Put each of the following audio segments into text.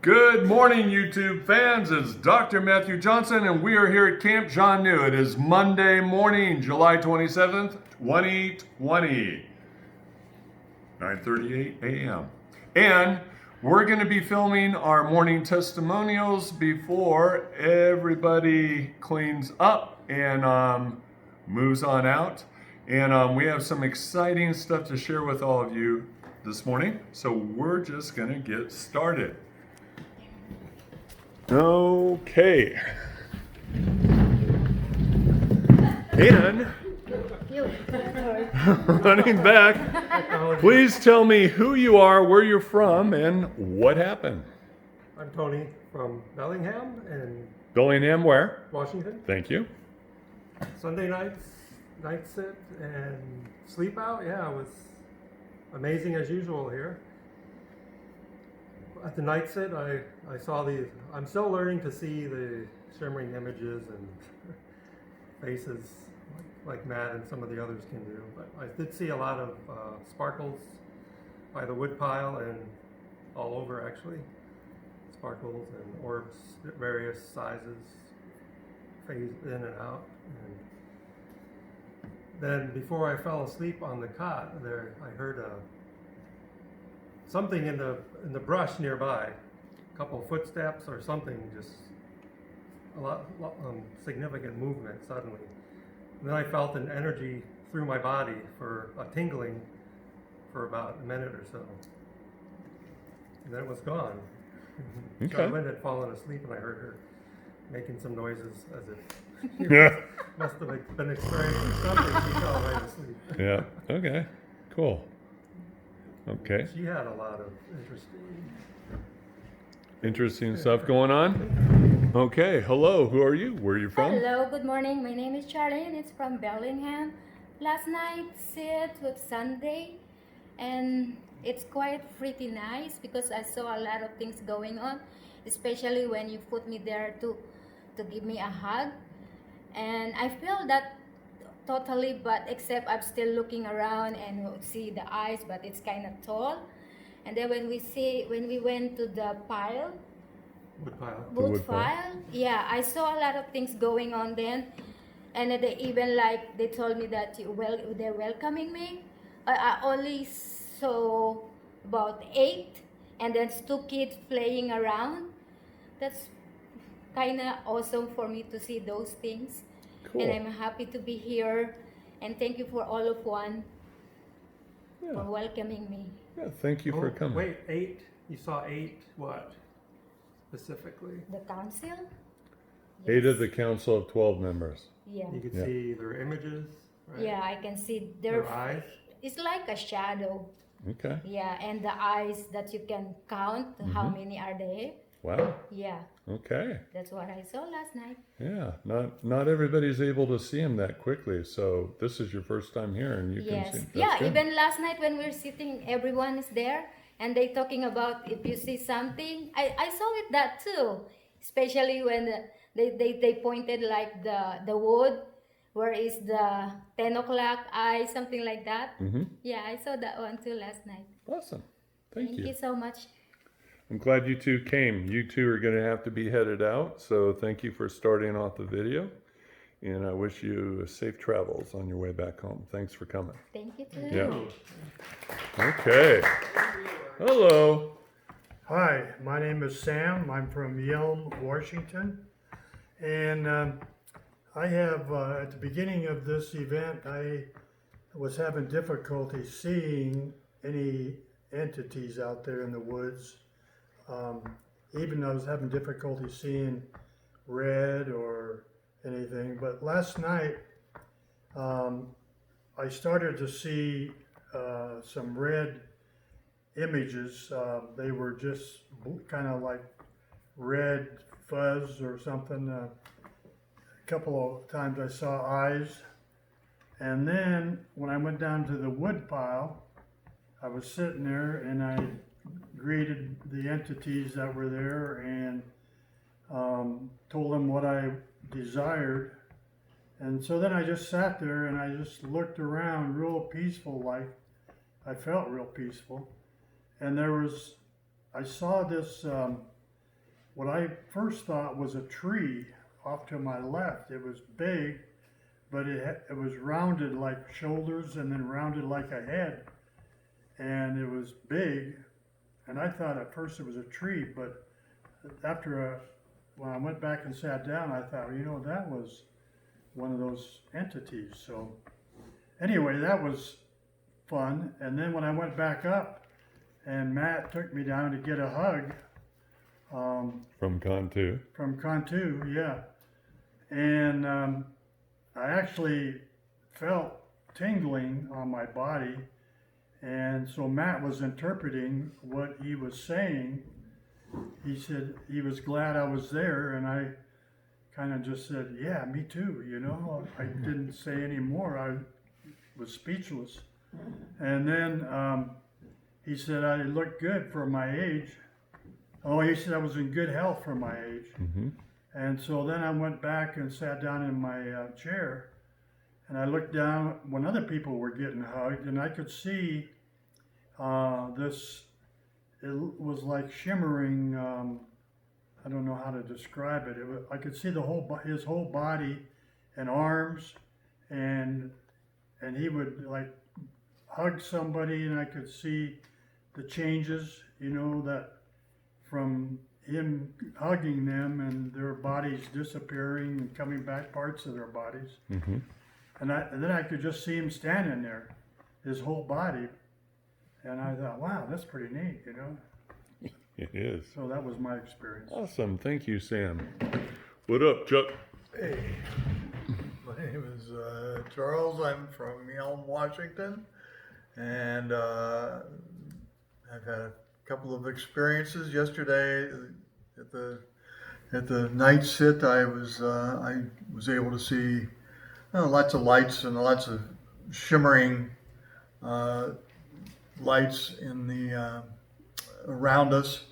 Good morning, YouTube fans. It's Dr. Matthew Johnson, and we are here at Camp Jean New. It is Monday morning, July 27th, 2020, 9:38 a.m. And we're going to be filming our morning testimonials before everybody cleans up and moves on out. And we have some exciting stuff to share with all of you this morning. So we're just going to get started. Okay. And running back, please tell me who you are, where you're from, and what happened. I'm Tony from Bellingham in Bellingham, where? Washington. Thank you. Sunday nights, night sit and sleep out. Yeah, it was amazing as usual here. At the night sit, I saw these. I'm still learning to see the shimmering images and faces like Matt and some of the others can do. But I did see a lot of sparkles by the wood pile and all over actually. Sparkles and orbs, various sizes, phased in and out. And then before I fell asleep on the cot, I heard something in the brush nearby, a couple of footsteps or something, just a lot significant movement suddenly. And then I felt an energy through my body for a tingling for about a minute or so. And then it was gone. Okay. Charlene had fallen asleep and I heard her making some noises as if Yeah. must have been experiencing something. She fell right asleep. Yeah. Okay. Cool. Okay. She had a lot of Interesting stuff going on. Okay. Hello. Who are you? Where are you from? Hello, good morning. My name is Charlene. It's from Bellingham. Last night sit was Sunday, and it's quite pretty nice because I saw a lot of things going on, especially when you put me there to give me a hug, and I feel that totally, but except I'm still looking around and see the eyes, but it's kind of tall. And then when we went to the wood pile. wood pile. pile, yeah, I saw a lot of things going on then, and they even they told me that they're welcoming me. I only saw about 8, and then 2 kids playing around. That's kind of awesome for me to see those things. Cool. And I'm happy to be here, and thank you for all of one for Yeah. welcoming me. Yeah. Thank you for coming. Wait, 8? You saw 8 what? Specifically? The council? 8 of the council of 12 members. Yeah. You could Yeah. see their images, right? Yeah, I can see Their eyes? It's like a shadow. Okay. Yeah, and the eyes that you can count, how many are there? Wow. Yeah, Okay. that's what I saw last night. Yeah. Not everybody's able to see him that quickly. So this is your first time here, and you can Yes. see. That's Yeah, good. even last night when we're sitting, everyone is there and they talking about if you see something. I saw it that too, especially when they pointed like the wood, where is the 10 o'clock eye, something like that. Yeah, I saw that one too last night. Awesome. Thank Thank you so much. I'm glad you two came. You two are going to have to be headed out. So thank you for starting off the video. And I wish you safe travels on your way back home. Thanks for coming. Thank you too. Yeah. Okay. Hello. Hi, my name is Sam. I'm from Yelm, Washington. And I have, at the beginning of this event, I was having difficulty seeing any entities out there in the woods. Even I was having difficulty seeing red or anything. But last night, I started to see some red images. They were just kind of like red fuzz or something. A couple of times I saw eyes. And then when I went down to the wood pile, I was sitting there and I greeted the entities that were there and told them what I desired. And so then I just sat there and I just looked around real peaceful, like I felt real peaceful. And I saw this what I first thought was a tree off to my left. It was big, but it was rounded like shoulders and then rounded like a head. And it was big. And I thought at first it was a tree, but when I went back and sat down, I thought, you know, that was one of those entities. So anyway, that was fun. And then when I went back up and Matt took me down to get a hug, From Cantu. from Cantu, yeah. And I actually felt tingling on my body. And so Matt was interpreting what he was saying. He said he was glad I was there, and I kind of just said, yeah, me too, you know. I didn't say any more. I was speechless. And then he said I looked good for my age. Oh, he said I was in good health for my age. Mm-hmm. And so then I went back and sat down in my chair, and I looked down when other people were getting hugged, and I could see it was like shimmering, I don't know how to describe it. I could see his whole body and arms, and he would like hug somebody, and I could see the changes, you know, that from him hugging them and their bodies disappearing and coming back, parts of their bodies. Mm-hmm. And then I could just see him standing there, his whole body. And I thought, wow, that's pretty neat, you know? It is. So that was my experience. Awesome. Thank you, Sam. What up, Chuck? Hey, my name is Charles. I'm from Yelm, Washington, and I've had a couple of experiences. Yesterday, at the night sit, I was able to see lots of lights and lots of shimmering lights in the around us,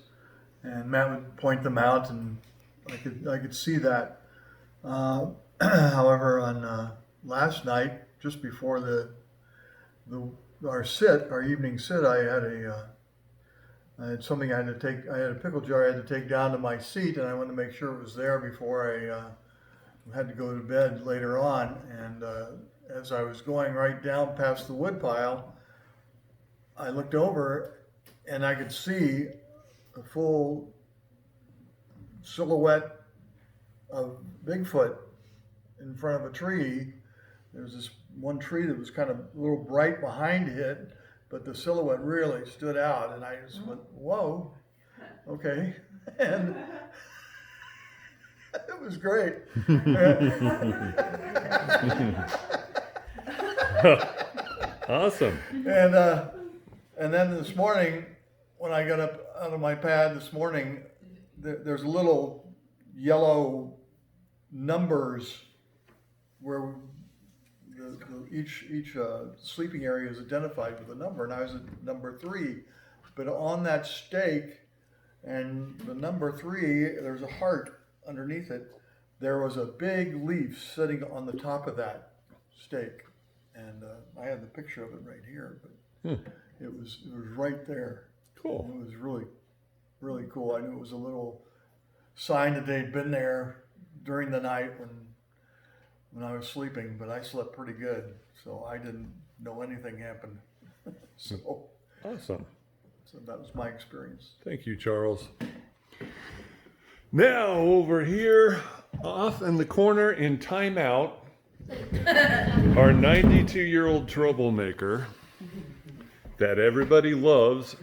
and Matt would point them out, and I could see that. However, on last night, just before our evening sit, I had something I had to take. I had a pickle jar I had to take down to my seat, and I wanted to make sure it was there before I had to go to bed later on. And as I was going right down past the wood pile, I looked over, and I could see a full silhouette of Bigfoot in front of a tree. There was this one tree that was kind of a little bright behind it, but the silhouette really stood out, and I just went, whoa, okay. And it was great. Awesome. And then this morning, when I got up out of my pad this morning, there's a little yellow numbers where each sleeping area is identified with a number, and I was at number 3. But on that stake, and the number 3, there's a heart underneath it. There was a big leaf sitting on the top of that stake, and I have the picture of it right here. But it was right there. Cool. And it was really, really cool. I knew it was a little sign that they'd been there during the night when I was sleeping, but I slept pretty good, so I didn't know anything happened. So Awesome. that was my experience. Thank you, Charles. Now, over here, off in the corner in timeout, our 92-year-old troublemaker that everybody loves,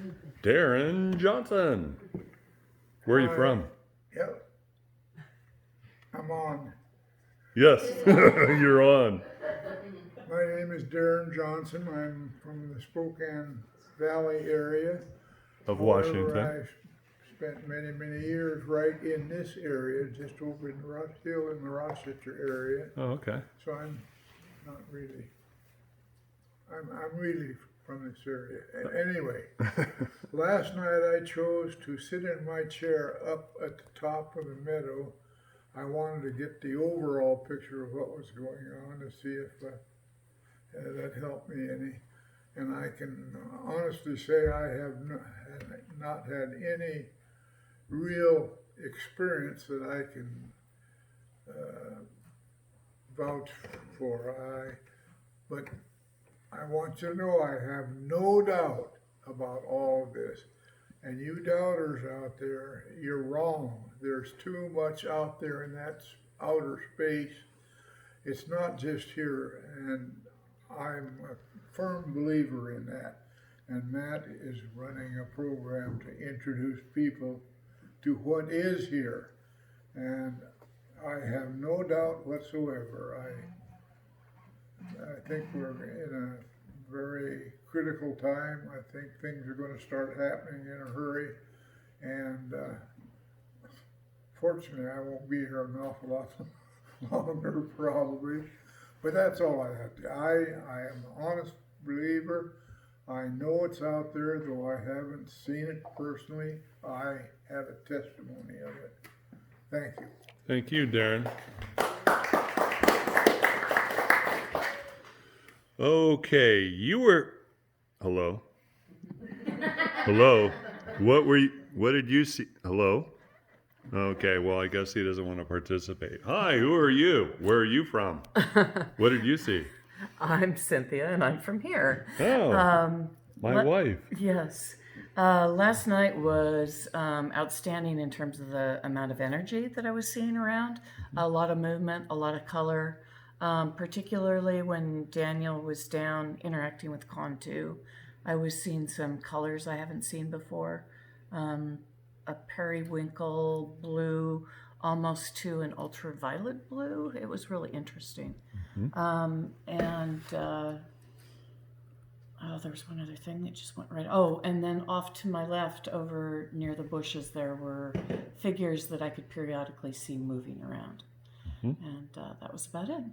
Darren Johnson. Where are you from? Yep. I'm on. Yes, you're on. My name is Darren Johnson. I'm from the Spokane Valley area. Of However, Washington. I spent many, many years right in this area, just over in Ross Hill in the Rochester area. Oh, okay. So I'm not really, I'm really from this area. Anyway, last night I chose to sit in my chair up at the top of the meadow. I wanted to get the overall picture of what was going on to see if that helped me any. And I can honestly say I have not had any real experience that I can vouch for. But I want you to know I have no doubt about all of this. And you doubters out there, you're wrong. There's too much out there in that outer space. It's not just here, and I'm a firm believer in that. And Matt is running a program to introduce people to what is here. And I have no doubt whatsoever. I think we're in a very critical time. I think things are going to start happening in a hurry. And fortunately, I won't be here an awful lot longer probably. But that's all I have to. I am an honest believer. I know it's out there, though I haven't seen it personally. I have a testimony of it. Thank you. Thank you, Darren. Okay, you were. Hello. Hello. What did you see? Hello. Okay, well, I guess he doesn't want to participate. Hi, who are you? Where are you from? What did you see? I'm Cynthia, and I'm from here. Oh, my wife. Yes. Last night was outstanding in terms of the amount of energy that I was seeing around. A lot of movement, a lot of color, particularly when Daniel was down interacting with Con 2. I was seeing some colors I haven't seen before. A periwinkle blue, almost to an ultraviolet blue. It was really interesting. There was one other thing that just went right. Oh, and then off to my left, over near the bushes, there were figures that I could periodically see moving around. And that was about it.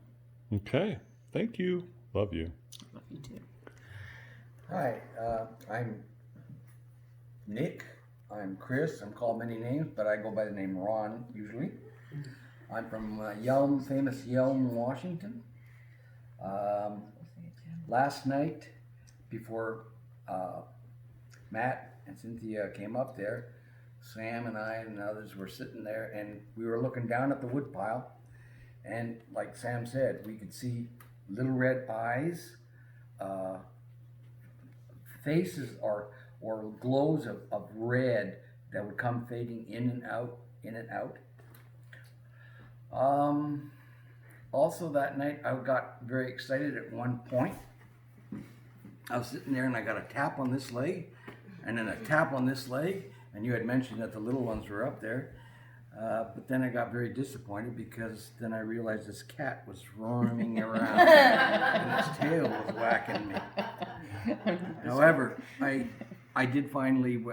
Okay, thank you. Love you. Love you too. Hi, I'm Nick. I'm Chris. I'm called many names, but I go by the name Ron usually. I'm from Yelm, famous Yelm, Washington. Last night, before Matt and Cynthia came up there, Sam and I and others were sitting there, and we were looking down at the wood pile, and like Sam said, we could see little red eyes, faces or glows of red that would come fading in and out, in and out. Also that night I got very excited at one point. I was sitting there and I got a tap on this leg and then a tap on this leg, and you had mentioned that the little ones were up there. But then I got very disappointed because then I realized this cat was roaming around and its tail was whacking me. However, I did finally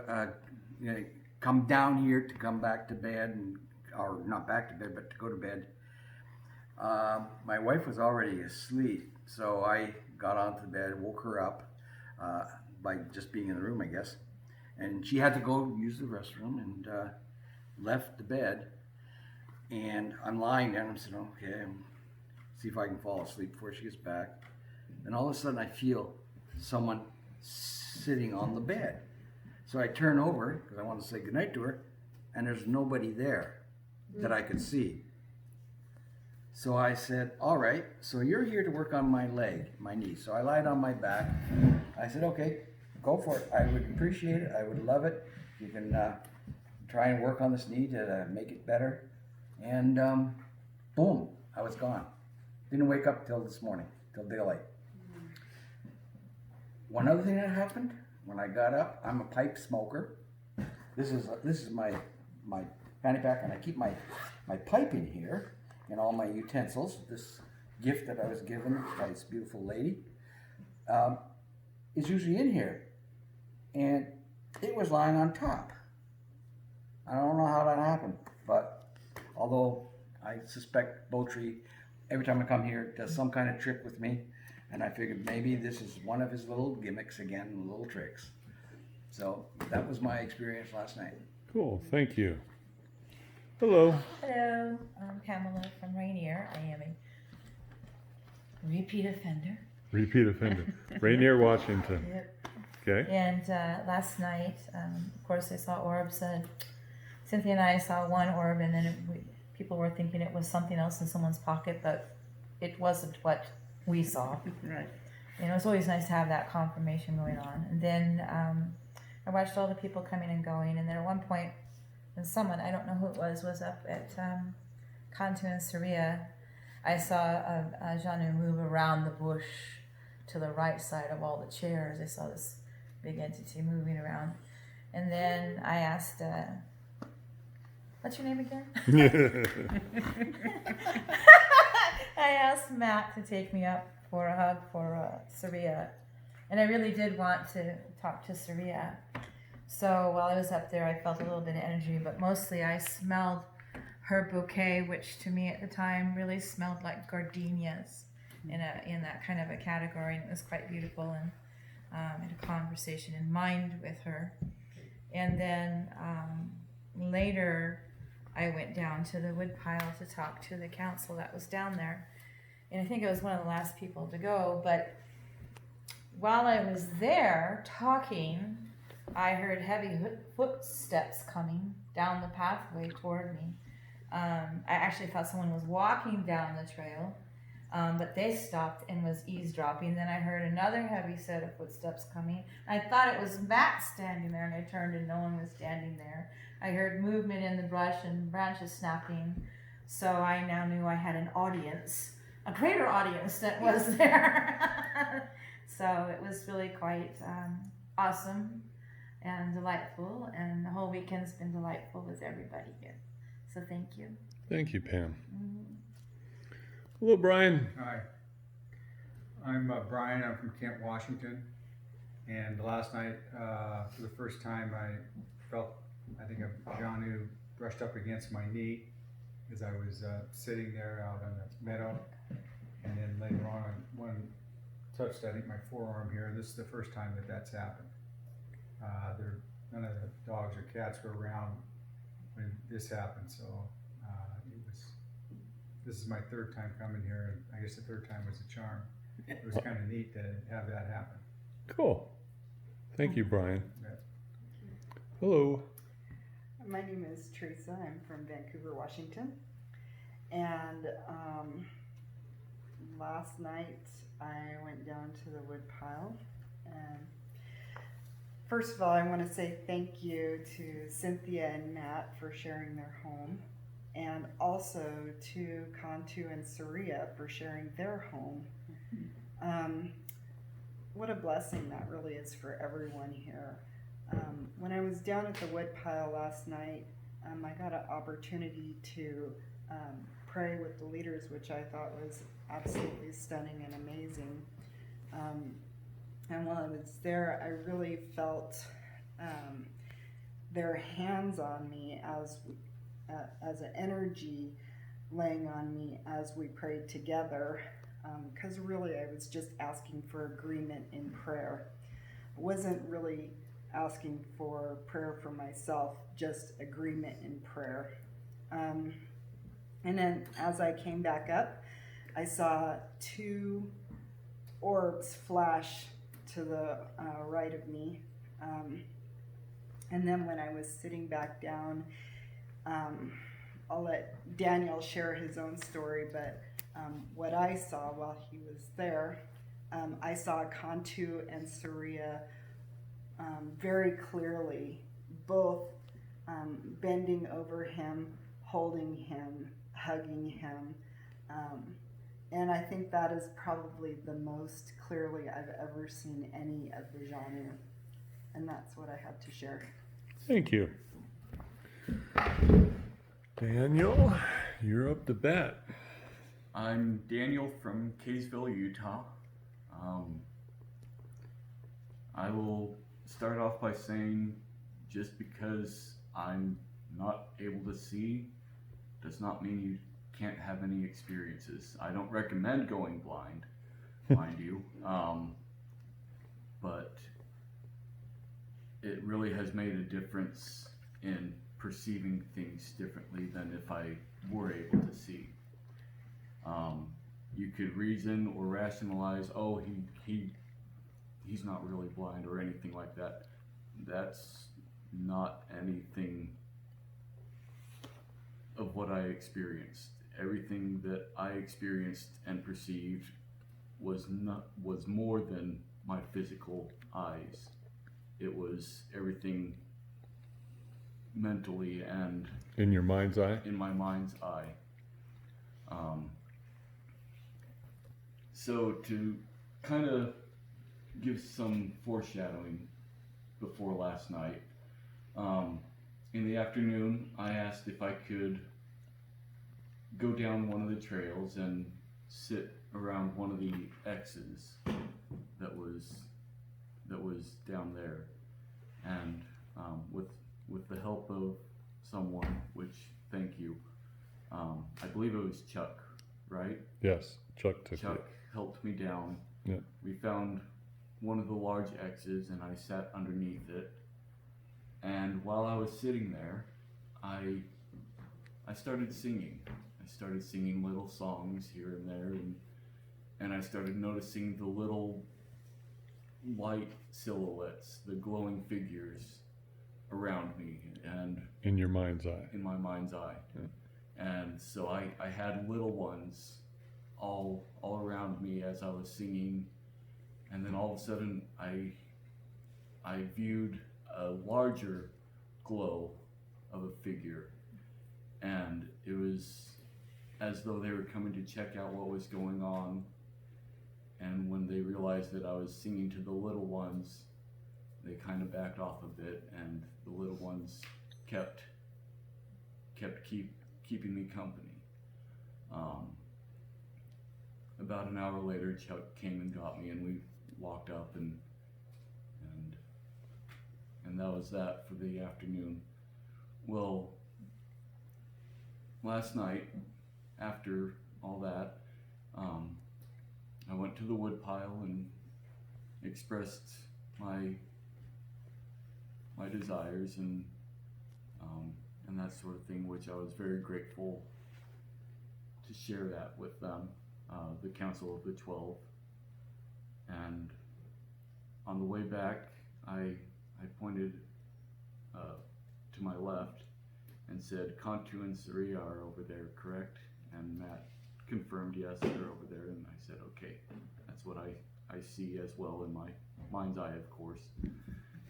come down here to come back to bed, or not back to bed, but to go to bed. My wife was already asleep, so I got onto the bed, woke her up by just being in the room, I guess. And she had to go use the restroom and left the bed. And I'm lying there and I'm saying, okay, see if I can fall asleep before she gets back. Then all of a sudden I feel someone sitting on the bed. So I turn over because I want to say goodnight to her, and there's nobody there that I could see. So I said, all right, so you're here to work on my leg, my knee. So I lied on my back. I said, okay, go for it. I would appreciate it. I would love it. You can try and work on this knee to make it better. And boom, I was gone. Didn't wake up till this morning, till daylight. One other thing that happened, when I got up, I'm a pipe smoker. This is my fanny pack, and I keep my pipe in here and all my utensils. This gift that I was given by this beautiful lady is usually in here, and it was lying on top. I don't know how that happened, but although I suspect Botry, every time I come here, does some kind of trick with me, and I figured maybe this is one of his little gimmicks again, little tricks. So that was my experience last night. Cool, thank you. Hello. Hello, I'm Pamela from Rainier. I am a repeat offender. Repeat offender. Rainier, Washington. Yep. Okay. And last night, of course, I saw orbs, and Cynthia and I saw one orb, and then people were thinking it was something else in someone's pocket, but it wasn't what we saw. Right. You know, it's always nice to have that confirmation going on. And then I watched all the people coming and going, and then at one point, when someone, I don't know who it was up at Cantu and Saria, I saw Janu move around the bush to the right side of all the chairs. I saw this big entity moving around. And then I asked, what's your name again? I asked Matt to take me up for a hug for Saria. And I really did want to talk to Saria. So while I was up there, I felt a little bit of energy, but mostly I smelled her bouquet, which to me at the time really smelled like gardenias in that kind of a category. And it was quite beautiful, and had a conversation in mind with her. And then later, I went down to the woodpile to talk to the council that was down there. And I think I was one of the last people to go, but while I was there talking, I heard heavy footsteps coming down the pathway toward me. I actually thought someone was walking down the trail, but they stopped and was eavesdropping. Then I heard another heavy set of footsteps coming. I thought it was Matt standing there, and I turned and no one was standing there. I heard movement in the brush and branches snapping, so I now knew I had an audience, a greater audience that was there. So it was really quite awesome and delightful, and the whole weekend's been delightful with everybody here. So thank you. Thank you, Pam. Mm-hmm. Hello, Brian. Hi, I'm Brian. I'm from Kent, Washington. And last night, for the first time, I felt, I think, a Janu brushed up against my knee as I was sitting there out on the meadow. And then later on, one touched, I think, my forearm here. This is the first time that that's happened. None of the dogs or cats were around when this happened, so this is my third time coming here, and I guess the third time was a charm. It was kind of neat to have that happen. Cool. Thank you, Brian. Yeah. Hello. My name is Teresa. I'm from Vancouver, Washington. And last night I went down to the woodpile. And first of all, I want to say thank you to Cynthia and Matt for sharing their home, and also to Cantu and Saria for sharing their home. What a blessing that really is for everyone here. When I was down at the woodpile last night, I got an opportunity to pray with the leaders, which I thought was absolutely stunning and amazing. And while I was there, I really felt their hands on me as an energy laying on me as we prayed together, because really I was just asking for agreement in prayer. I wasn't really asking for prayer for myself, just agreement in prayer. And then as I came back up, I saw two orbs flash to the right of me. And then when I was sitting back down, I'll let Daniel share his own story, but what I saw while he was there, I saw Cantu and Saria very clearly, both bending over him, holding him, hugging him. And I think that is probably the most clearly I've ever seen any of the Janu. And that's what I had to share. Thank you. Daniel, you're up to bat. I'm Daniel from Kaysville, Utah. I will start off by saying just because I'm not able to see does not mean you can't have any experiences. I don't recommend going blind, mind you, but it really has made a difference in perceiving things differently than if I were able to see. You could reason or rationalize, oh, he's not really blind or anything like that. That's not anything of what I experienced. Everything that I experienced and perceived was more than my physical eyes. It was everything mentally and In your mind's eye? in my mind's eye. So to kind of give some foreshadowing before last night, in the afternoon I asked if I could go down one of the trails and sit around one of the X's that was down there, and with the help of someone, which thank you, I believe it was Chuck, right? Yes, Chuck took Chuck it. helped me down. Yeah. We found one of the large X's and I sat underneath it. And while I was sitting there, I started singing. I started singing little songs here and there, and I started noticing the little light silhouettes, the glowing figures around me and In your mind's eye. in my mind's eye. Yeah. And so I had little ones all around me as I was singing, and then all of a sudden I viewed a larger glow of a figure, and it was as though they were coming to check out what was going on. And when they realized that I was singing to the little ones, they kind of backed off a bit, and the little ones kept keeping me company. About an hour later, Chuck came and got me, and we walked up, and that was that for the afternoon. Well, last night, after all that, I went to the woodpile and expressed my desires and that sort of thing, which I was very grateful to share that with them, the Council of the 12. And on the way back, I pointed to my left and said, Cantu and Saria are over there, correct? And Matt confirmed, yes, they're over there. And I said, okay, that's what I see as well in my mind's eye, of course.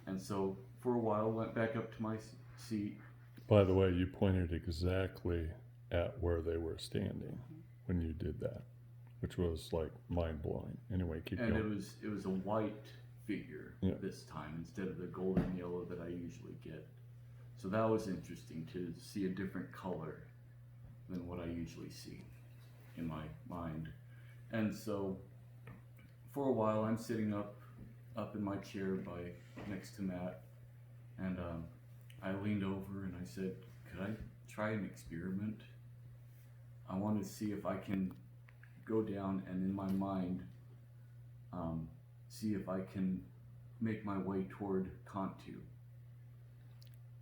And so for a while, went back up to my seat. By the way, you pointed exactly at where they were standing when you did that, which was like mind blowing. Anyway, keep And going. it was a white figure this time instead of the golden yellow that I usually get. So that was interesting to see a different color than what I usually see in my mind. And so for a while I'm sitting up in my chair next to Matt, and I leaned over and I said, could I try an experiment? I wanted to see if I can go down and in my mind see if I can make my way toward Cantu.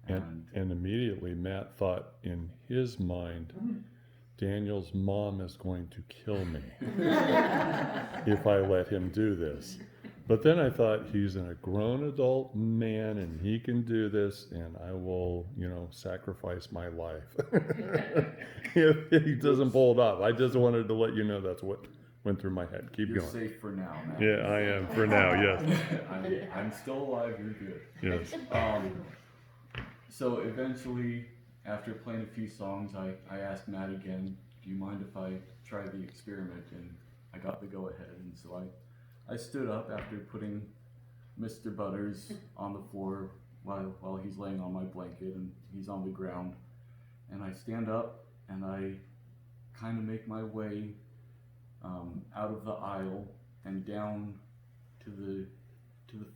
And immediately Matt thought in his mind, Daniel's mom is going to kill me if I let him do this. But then I thought, he's a grown adult man and he can do this, and I will, sacrifice my life if he doesn't pull it off. I just wanted to let you know that's what went through my head. Keep You're going. safe for now, Matt. Yeah, I am for now, yes. I'm still alive, you're good. Yes. So eventually, after playing a few songs, I asked Matt again, do you mind if I try the experiment? And I got the go ahead. And so I stood up after putting Mr. Butters on the floor while he's laying on my blanket and he's on the ground. And I stand up and I kind of make my way out of the aisle and down to the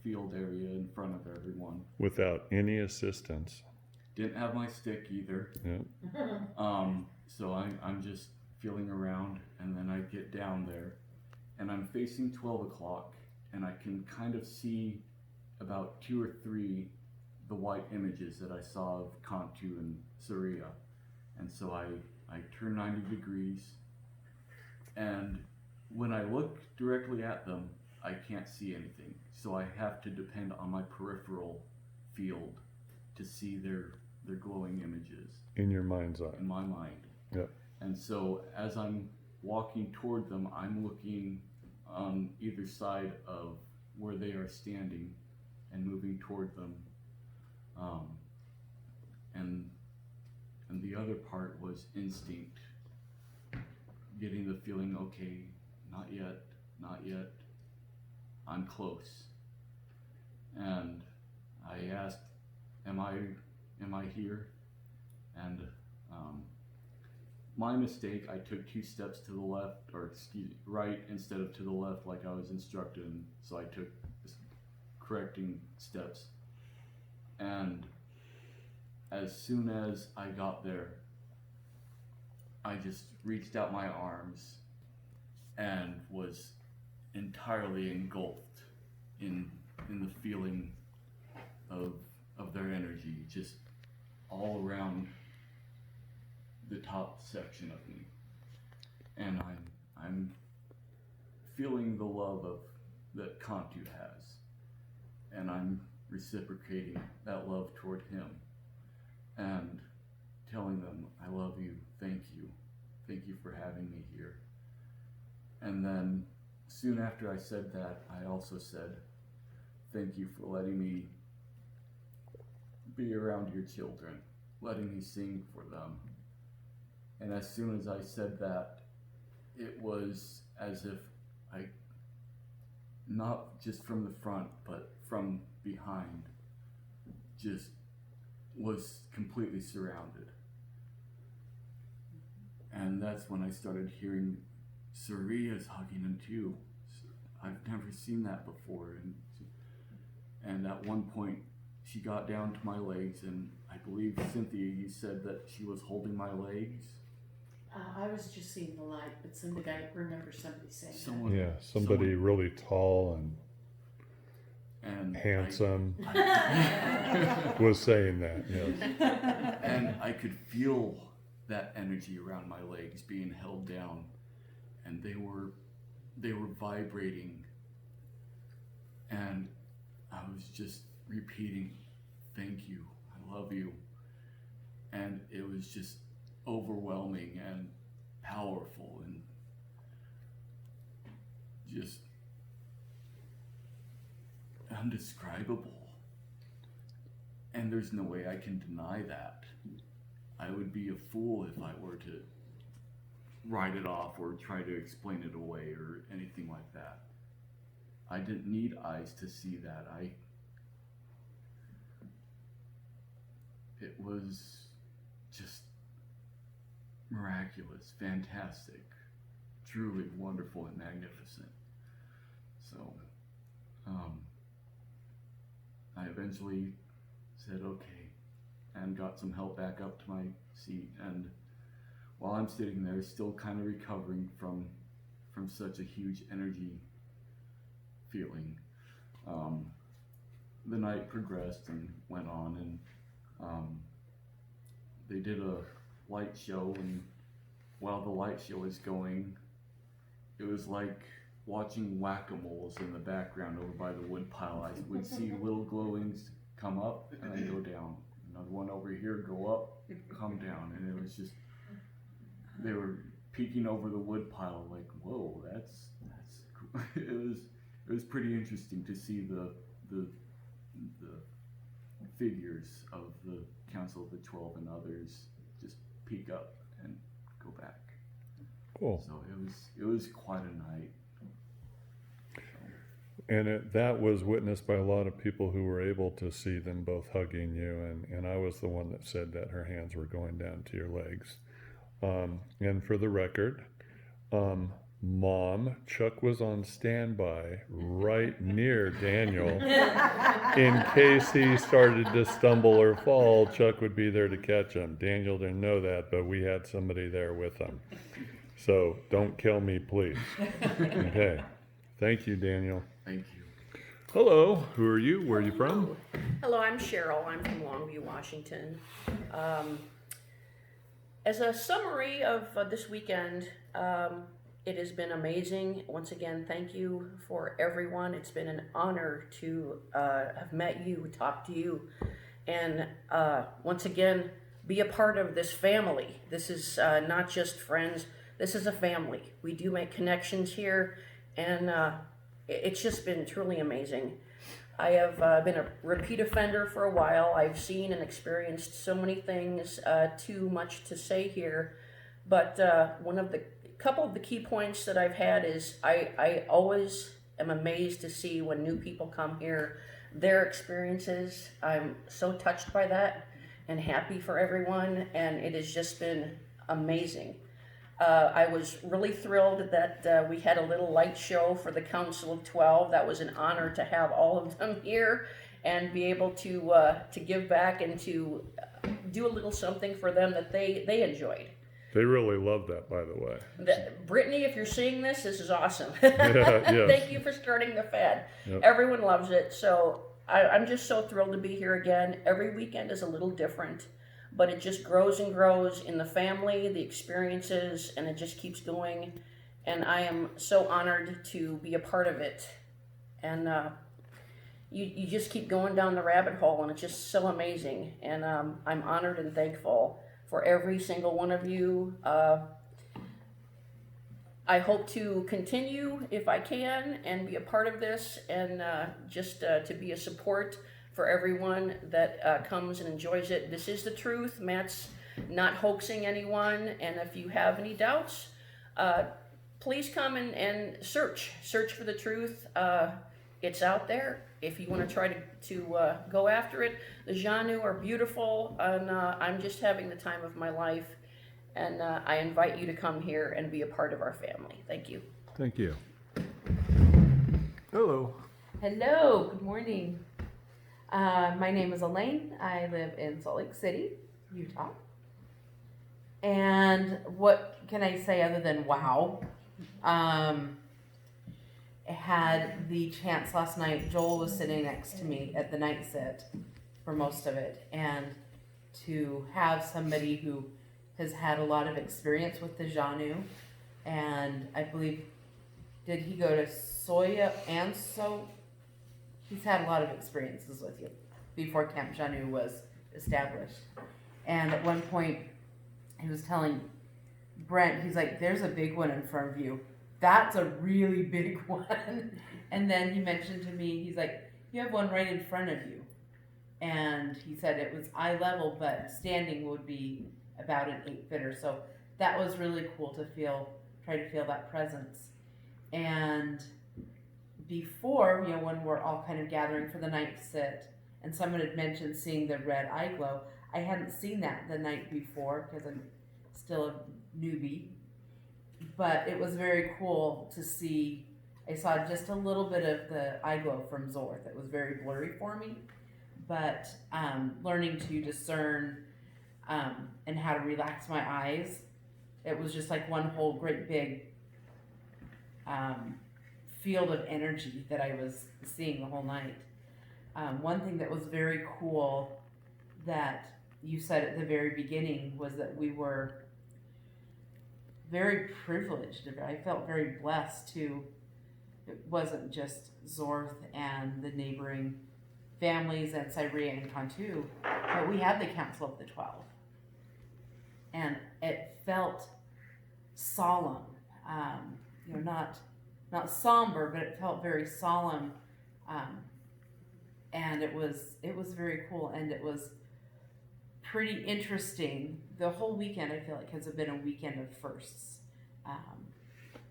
field area in front of everyone. Without any assistance. Didn't have my stick either. Yeah. So I'm just feeling around, and then I get down there and I'm facing 12 o'clock, and I can kind of see about 2 or 3 the white images that I saw of Cantu and Saria. And so I turn 90 degrees, and when I look directly at them, I can't see anything. So I have to depend on my peripheral field to see their they're glowing images In your mind's eye. in my mind. Yep. And so as I'm walking toward them, I'm looking on either side of where they are standing and moving toward them. And the other part was instinct, getting the feeling, okay, not yet, not yet, I'm close. And I asked, am I here? And my mistake, I took 2 steps to the left, or excuse me, right instead of to the left like I was instructed, and so I took correcting steps. And as soon as I got there, I just reached out my arms and was entirely engulfed in the feeling of their energy, just all around the top section of me. And I'm feeling the love that Cantu has, and I'm reciprocating that love toward him and telling them, I love you, thank you for having me here. And then soon after I said that, I also said, thank you for letting me be around your children, letting me sing for them. And as soon as I said that, it was as if I, not just from the front, but from behind, just was completely surrounded. And that's when I started hearing Saria's hugging him too. I've never seen that before. And at one point, she got down to my legs, and I believe, Cynthia, you said that she was holding my legs. I was just seeing the light, but I remember somebody saying Someone, Yeah, somebody really tall and handsome was saying that, yes. And I could feel that energy around my legs being held down, and they were vibrating, and I was just repeating, thank you, I love you. And it was just overwhelming and powerful and just undescribable. And there's no way I can deny that. I would be a fool if I were to write it off or try to explain it away or anything like that. I didn't need eyes to see that. It was just miraculous, fantastic, truly wonderful and magnificent. So, I eventually said okay and got some help back up to my seat. And while I'm sitting there, still kind of recovering from such a huge energy feeling, the night progressed and went on, and they did a light show, and while the light show was going, it was like watching whack-a-moles in the background over by the wood pile. I would see little glowings come up and then go down. Another one over here go up, come down, and it was just, they were peeking over the wood pile like, whoa, that's cool. It was pretty interesting to see the figures of the Council of the 12 and others just peek up and go back. Cool. So it was quite a night. And that was witnessed by a lot of people who were able to see them both hugging you, and I was the one that said that her hands were going down to your legs. And for the record, Mom, Chuck was on standby right near Daniel. In case he started to stumble or fall, Chuck would be there to catch him. Daniel didn't know that, but we had somebody there with him. So don't kill me, please. Okay. Thank you, Daniel. Thank you. Hello, who are you? Where are you from? Hello, I'm Cheryl. I'm from Longview, Washington. As a summary of this weekend, it has been amazing. Once again, thank you for everyone. It's been an honor to have met you, talked to you, and once again, be a part of this family. This is not just friends, this is a family. We do make connections here, and it's just been truly amazing. I have been a repeat offender for a while. I've seen and experienced so many things, too much to say here, but couple of the key points that I've had is I always am amazed to see when new people come here, their experiences. I'm so touched by that and happy for everyone, and it has just been amazing. I was really thrilled that we had a little light show for the Council of 12. That was an honor to have all of them here and be able to give back and to do a little something for them that they enjoyed. They really love that, by the way. Brittany, if you're seeing this is awesome. Yes. Thank you for starting the Fed. Yep. Everyone loves it. So I'm just so thrilled to be here again. Every weekend is a little different, but it just grows and grows in the family, the experiences, and it just keeps going. And I am so honored to be a part of it. And you just keep going down the rabbit hole, and it's just so amazing. And I'm honored and thankful for every single one of you. I hope to continue if I can and be a part of this, and just to be a support for everyone that comes and enjoys it. This is the truth. Matt's not hoaxing anyone, and if you have any doubts, please come and search for the truth. It's out there. If you want to try to go after it, the Janu are beautiful, and I'm just having the time of my life. And I invite you to come here and be a part of our family. Thank you. Thank you. Hello. Hello, good morning. My name is Elaine. I live in Salt Lake City, Utah. And what can I say other than wow? I had the chance last night. Joel was sitting next to me at the night sit for most of it, and to have somebody who has had a lot of experience with the Janu, and I believe, did he go to Soya and so? He's had a lot of experiences with you before Camp Janu was established. And at one point, he was telling Brent, he's like, there's a big one in front of you. That's a really big one. And then he mentioned to me, he's like, you have one right in front of you. And he said it was eye level, but standing would be about an 8-footer. So that was really cool to try to feel that presence. And before, when we're all kind of gathering for the night sit, and someone had mentioned seeing the red eye glow, I hadn't seen that the night before because I'm still a newbie. But it was very cool to see. I saw just a little bit of the eye glow from Zorth. It was very blurry for me, but learning to discern and how to relax my eyes, it was just like one whole great big field of energy that I was seeing the whole night. One thing that was very cool that you said at the very beginning was that we were very privileged. I felt very blessed to, it wasn't just Zorth and the neighboring families and Cyria and Cantu, but we had the Council of the 12. And it felt solemn, not somber, but it felt very solemn. And it was very cool, and it was pretty interesting. The whole weekend, I feel like, has been a weekend of firsts,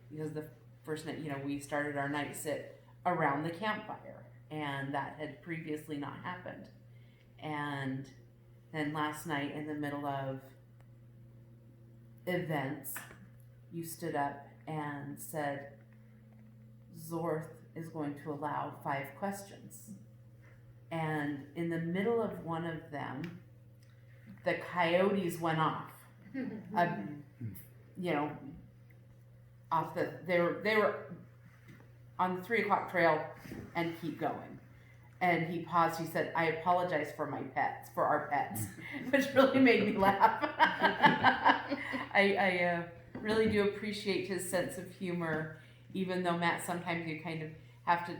because the first night, we started our night sit around the campfire, and that had previously not happened. And then last night, in the middle of events, you stood up and said, Zorth is going to allow 5 questions. And in the middle of one of them, the coyotes went off. They were on the 3 o'clock trail and keep going. And he paused. He said, "I apologize for our pets," which really made me laugh. I really do appreciate his sense of humor, even though Matt, sometimes you kind of have to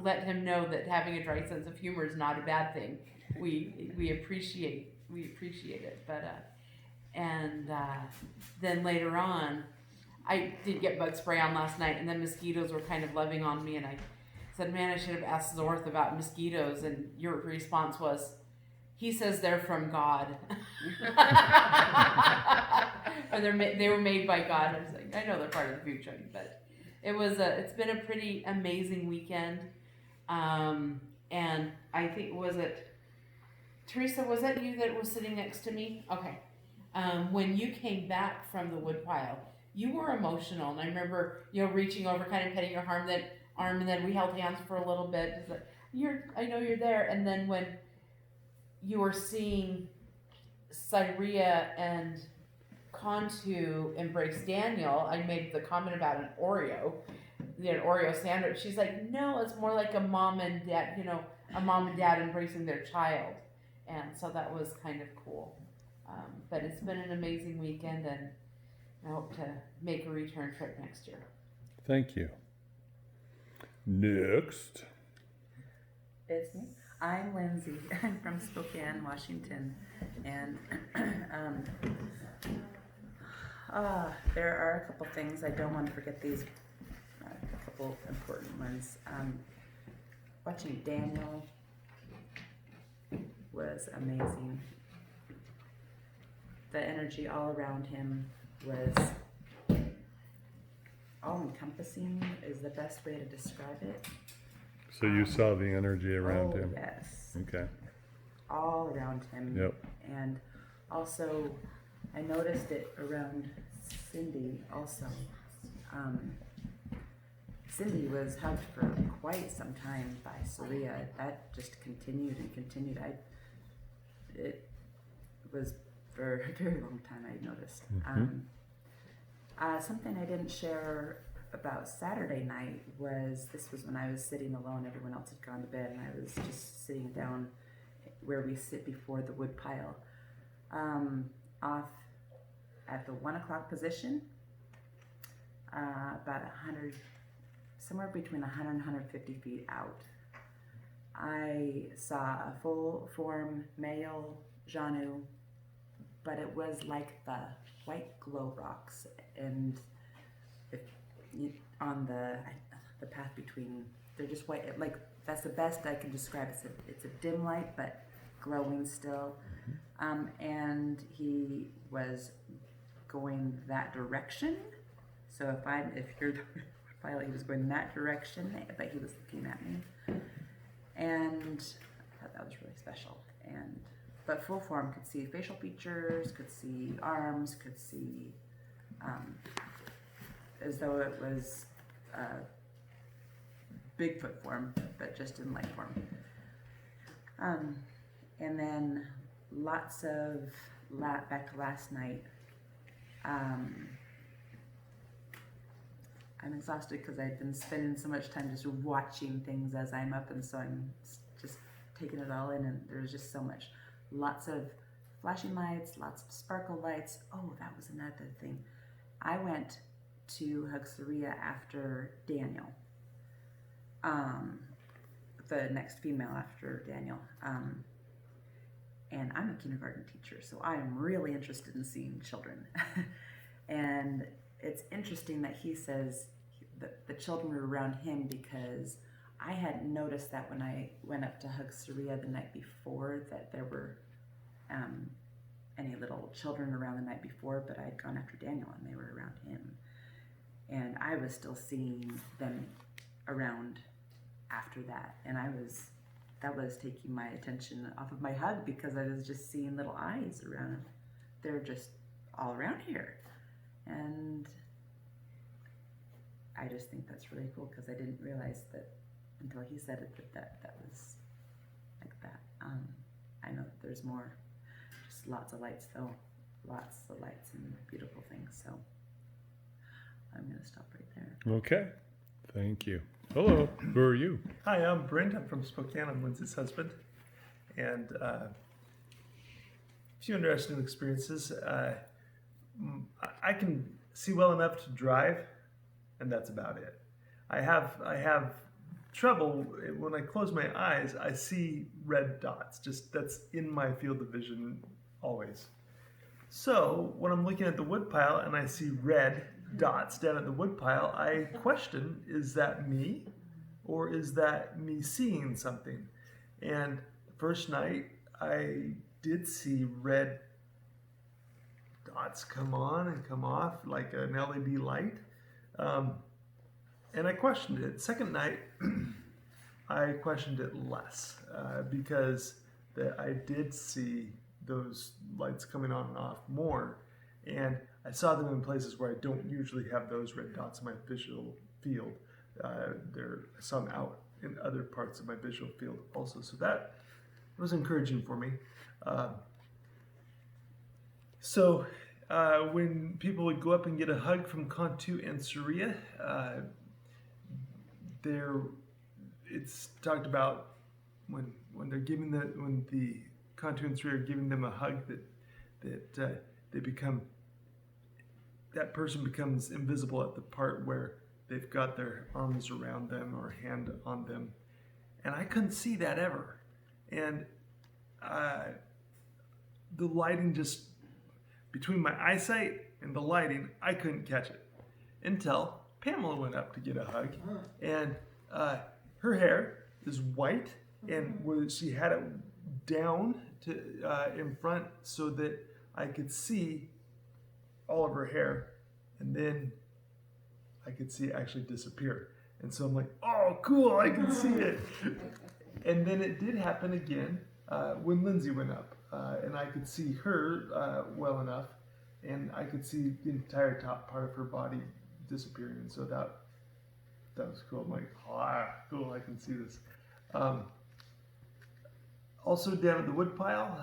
let him know that having a dry sense of humor is not a bad thing. We appreciate it, but then later on, I did get bug spray on last night, and then mosquitoes were kind of loving on me, and I said, man, I should have asked Zorth about mosquitoes, and your response was, he says they're from God. Or they were made by God. I was like, I know they're part of the food chain, but it's been a pretty amazing weekend. And I think, Teresa, was that you that was sitting next to me? Okay. When you came back from the woodpile, you were emotional, and I remember, reaching over, kind of petting your arm, and then we held hands for a little bit. It's like, I know you're there. And then when you were seeing Syria and Cantu embrace Daniel, I made the comment about an Oreo sandwich. She's like, no, it's more like a mom and dad embracing their child. And so that was kind of cool. But it's been an amazing weekend, and I hope to make a return trip next year. Thank you. Next. It's me. I'm Lindsay. I'm from Spokane, Washington. And there are a couple things. I don't want to forget these, a couple important ones. Watching Daniel was amazing. The energy all around him was all-encompassing is the best way to describe it. So you saw the energy around him? Yes. Okay. All around him. Yep. And also, I noticed it around Cindy also. Cindy was hugged for quite some time by Saria. That just continued and continued. It was for a very long time, I noticed. Something I didn't share about Saturday night this was when I was sitting alone. Everyone else had gone to bed, and I was just sitting down where we sit before the wood pile, off at the 1 o'clock position, about 100, somewhere between 100 and 150 feet out. I saw a full form male Janu, but it was like the white glow rocks, and on the path between, they're just white, like that's the best I can describe. It's a dim light, but glowing still. And he was going that direction. So if you're the pilot, he was going that direction, but he was looking at me. And I thought that was really special. But full form, could see facial features, could see arms, could see as though it was Bigfoot form, but just in light form. And then lots of back last night. I'm exhausted because I've been spending so much time just watching things as I'm up, and so I'm just taking it all in, and there's just so much. Lots of flashing lights, lots of sparkle lights. Oh, that was another thing. I went to hug Saria after Daniel, the next female after Daniel. And I'm a kindergarten teacher, so I am really interested in seeing children. And it's interesting that he says that the children were around him, because I hadn't noticed that when I went up to hug Saria the night before, that there were any little children around the night before, but I had gone after Daniel and they were around him. And I was still seeing them around after that. And that was taking my attention off of my hug, because I was just seeing little eyes around him. They're just all around here. And I just think that's really cool, because I didn't realize that until he said it that was like that. I know that there's more, just lots of lights though, lots of lights and beautiful things. So I'm gonna stop right there. Okay, thank you. Hello, who are you? Hi, I'm Brent. I'm from Spokane. I'm Lindsay's husband. And a few interesting experiences. I can see well enough to drive, and that's about it. I have trouble when I close my eyes. I see red dots. Just that's in my field of vision always. So when I'm looking at the woodpile and I see red dots down at the woodpile, I question: is that me, or is that me seeing something? And the first night I did see red dots come on and come off like an LED light. And I questioned it. Second night, I questioned it less because I did see those lights coming on and off more. And I saw them in places where I don't usually have those red dots in my visual field. I saw them out in other parts of my visual field also. So that was encouraging for me. So when people would go up and get a hug from Cantu and Saria, it's talked about when they're giving when the Cantu and Saria are giving them a hug that they become, that person becomes invisible at the part where they've got their arms around them or hand on them, and I couldn't see that ever, and the lighting just, between my eyesight and the lighting, I couldn't catch it until Pamela went up to get a hug, and her hair is white, and she had it down to in front so that I could see all of her hair, and then I could see it actually disappear. And so I'm like, oh, cool, I can see it. And then it did happen again when Lindsay went up, and I could see her well enough, and I could see the entire top part of her body disappearing. And so that was cool. I'm like, cool, I can see this. Also down at the woodpile,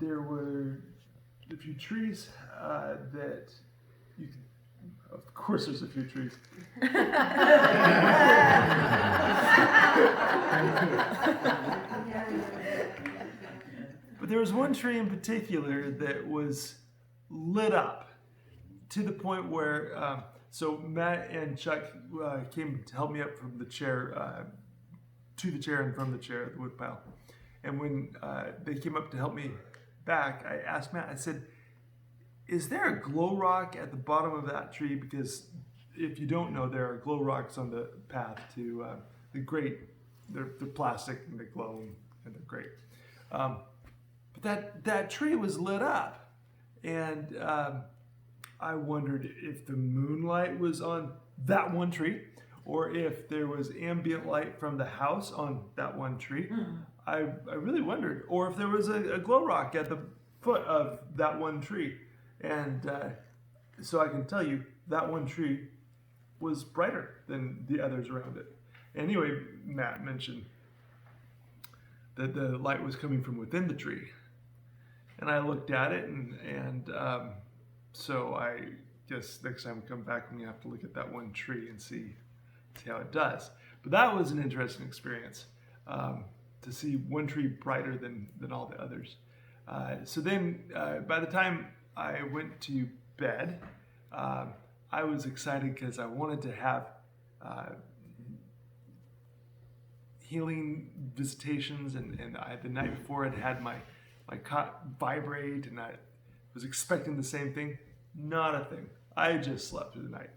there were a few trees that you could, of course there's a few trees. But there was one tree in particular that was lit up to the point where, so Matt and Chuck came to help me up from the chair, to the chair and from the chair at the woodpile. And when they came up to help me back, I asked Matt, I said, is there a glow rock at the bottom of that tree? Because if you don't know, there are glow rocks on the path to the great, they're plastic and they glow and they're great. But that tree was lit up, and I wondered if the moonlight was on that one tree, or if there was ambient light from the house on that one tree. I really wondered, or if there was a glow rock at the foot of that one tree. And so I can tell you that one tree was brighter than the others around it. Anyway, Matt mentioned that the light was coming from within the tree. And I looked at it, and so I guess next time we come back, we have to look at that one tree and see how it does. But that was an interesting experience, to see one tree brighter than all the others. So then by the time I went to bed, I was excited because I wanted to have healing visitations, and the night before I'd had my cot vibrate, and I was expecting the same thing. Not a thing. I just slept through the night.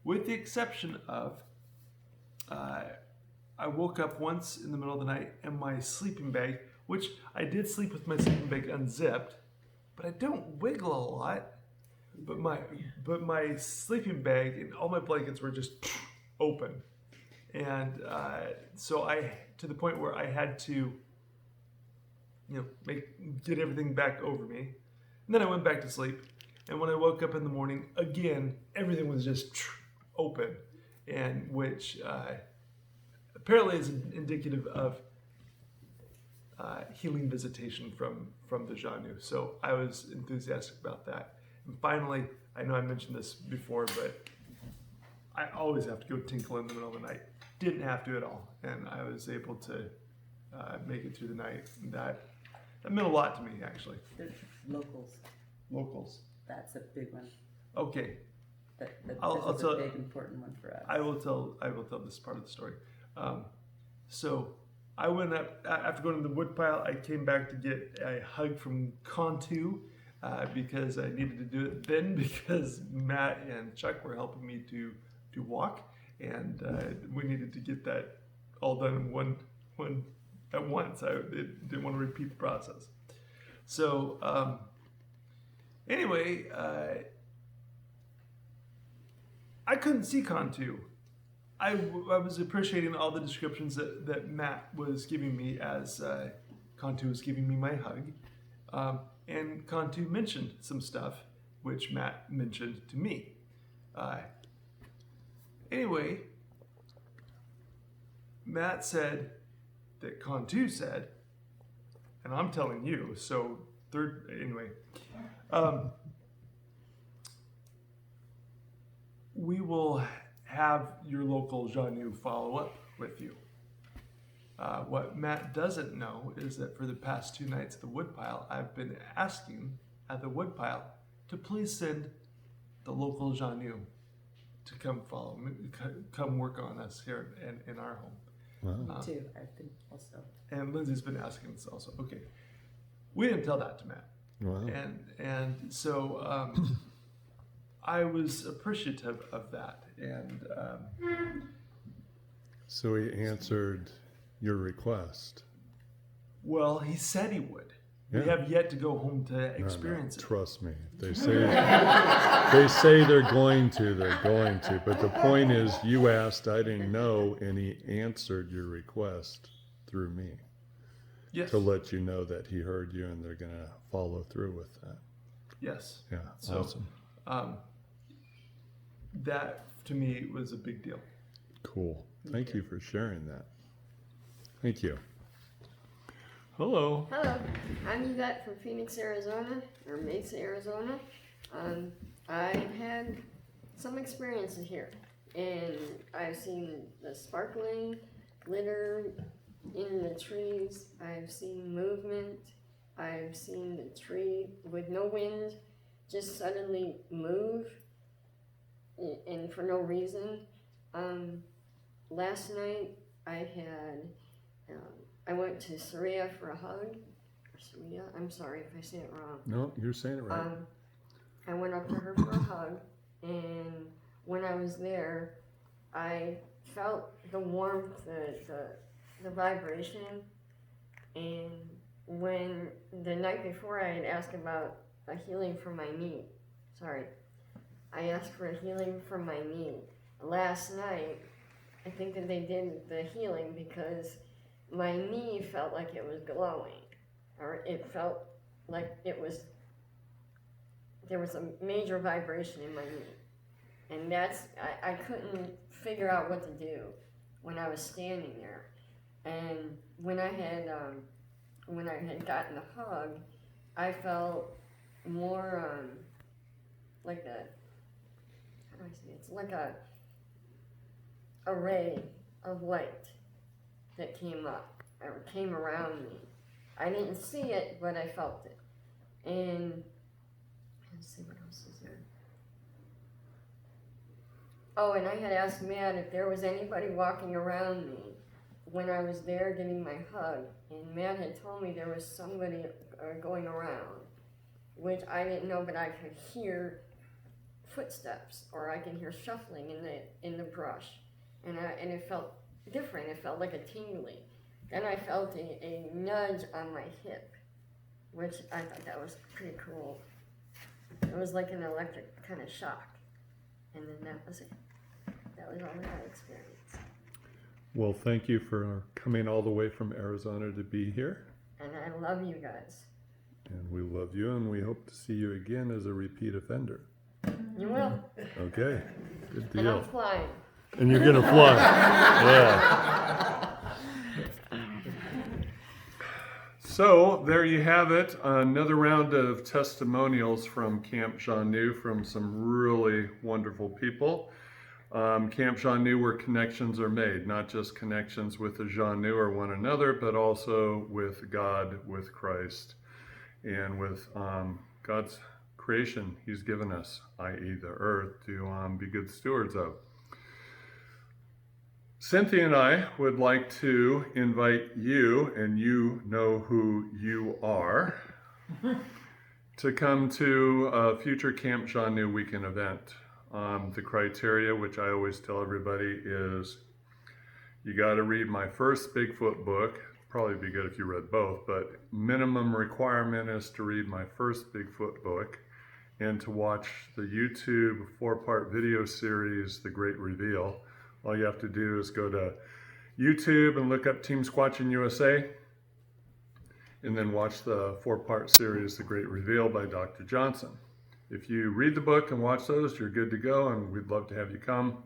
With the exception of, I woke up once in the middle of the night and my sleeping bag, which I did sleep with my sleeping bag unzipped, but I don't wiggle a lot. But my sleeping bag and all my blankets were just open, and so to the point where I had to, get everything back over me, and then I went back to sleep. And when I woke up in the morning, again, everything was just open, and which apparently is indicative of healing visitation from the Janu. So I was enthusiastic about that. And finally, I know I mentioned this before, but I always have to go tinkle in the middle of the night. Didn't have to at all, and I was able to make it through the night. That meant a lot to me, actually. There's locals. Locals. That's a big one. Okay. This I'll is tell, a big important one for us. I will tell this part of the story. So I went up, after going to the woodpile, I came back to get a hug from Cantu because I needed to do it then because Matt and Chuck were helping me to walk, and we needed to get that all done in one at once. I didn't want to repeat the process. So anyway, I couldn't see Cantu. I was appreciating all the descriptions that Matt was giving me as Cantu was giving me my hug. And Cantu mentioned some stuff which Matt mentioned to me. Anyway, Matt said that Cantu said, and I'm telling you, so we will have your local Janu follow up with you. What Matt doesn't know is that for the past 2 nights at the woodpile, I've been asking at the woodpile to please send the local Janu to come follow me, come work on us here in our home. Me too. I've been also. And Lindsay's been asking this also. Okay, we didn't tell that to Matt. Wow. And so I was appreciative of that. And So he answered your request. well, he said he would. Yeah. We have yet to go home to experience it. Trust me. They say they're going to. But the point is, you asked, I didn't know, and he answered your request through me. Yes. To let you know that he heard you and they're gonna follow through with that. Yes. Yeah. So, Awesome. That to me was a big deal. Cool. Thank you for sharing that. Thank you. Hello. Hello, I'm Yvette from Phoenix, Arizona, or Mesa, Arizona. I've had some experiences here, and I've seen the sparkling glitter in the trees. I've seen movement. I've seen the tree with no wind just suddenly move, and for no reason. Last night I went to Saria for a hug. Saria, I'm sorry if I say it wrong. No, you're saying it right. I went up to her for a hug, and when I was there, I felt the warmth, the vibration, and when the night before I had asked about a healing for my knee. I asked for a healing for my knee. Last night, I think that they did the healing because my knee felt like it was glowing, or it felt like there was a major vibration in my knee. And I couldn't figure out what to do when I was standing there. And when I had gotten the hug, I felt more like how do I say it? It's like a ray of light that came up or came around me. I didn't see it, but I felt it. And let's see what else is there. Oh, and I had asked Matt if there was anybody walking around me when I was there getting my hug, and Matt had told me there was somebody going around, which I didn't know, but I could hear footsteps, or I could hear shuffling in the brush, and it felt different. It felt like a tingling. Then I felt a nudge on my hip, which I thought that was pretty cool. It was like an electric kind of shock, and then that was it. That was all that I experienced. Well, thank you for coming all the way from Arizona to be here. And I love you guys. And we love you, and we hope to see you again as a repeat offender. You will. Okay, good And deal. I'm flying. And you're gonna fly. Yeah. So there you have it, another round of testimonials from Camp Janu from some really wonderful people. Camp Janu, where connections are made, not just connections with the Janu or one another, but also with God, with Christ, and with God's creation He's given us, i.e. the earth, to be good stewards of. Cynthia and I would like to invite you, and you know who you are, to come to a future Camp John New weekend event. The criteria, which I always tell everybody, is you got to read my first Bigfoot book. Probably be good if you read both, but minimum requirement is to read my first Bigfoot book and to watch the YouTube 4-part video series, The Great Reveal. All you have to do is go to YouTube and look up Team Squatching USA, and then watch the 4-part series, The Great Reveal by Dr. Johnson. If you read the book and watch those, you're good to go, and we'd love to have you come.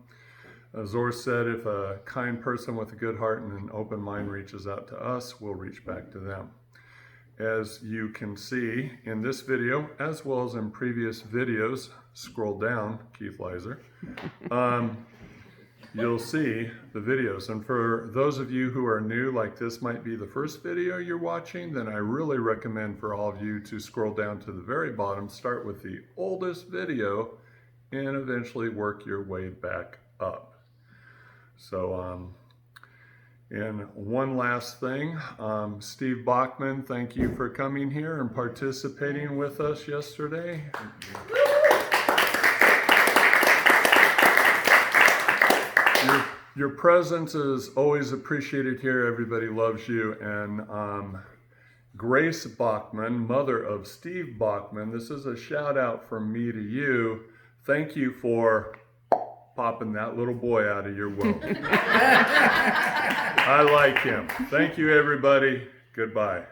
As Zor said, if a kind person with a good heart and an open mind reaches out to us, we'll reach back to them. As you can see in this video, as well as in previous videos, scroll down, Keith Leiser, you'll see the videos. And for those of you who are new, like this might be the first video you're watching, then I really recommend for all of you to scroll down to the very bottom, start with the oldest video, and eventually work your way back up. So, and one last thing, Steve Bachman, thank you for coming here and participating with us yesterday. Your presence is always appreciated here. Everybody loves you. And Grace Bachman, mother of Steve Bachman, this is a shout out from me to you. Thank you for popping that little boy out of your womb. I like him. Thank you, everybody. Goodbye.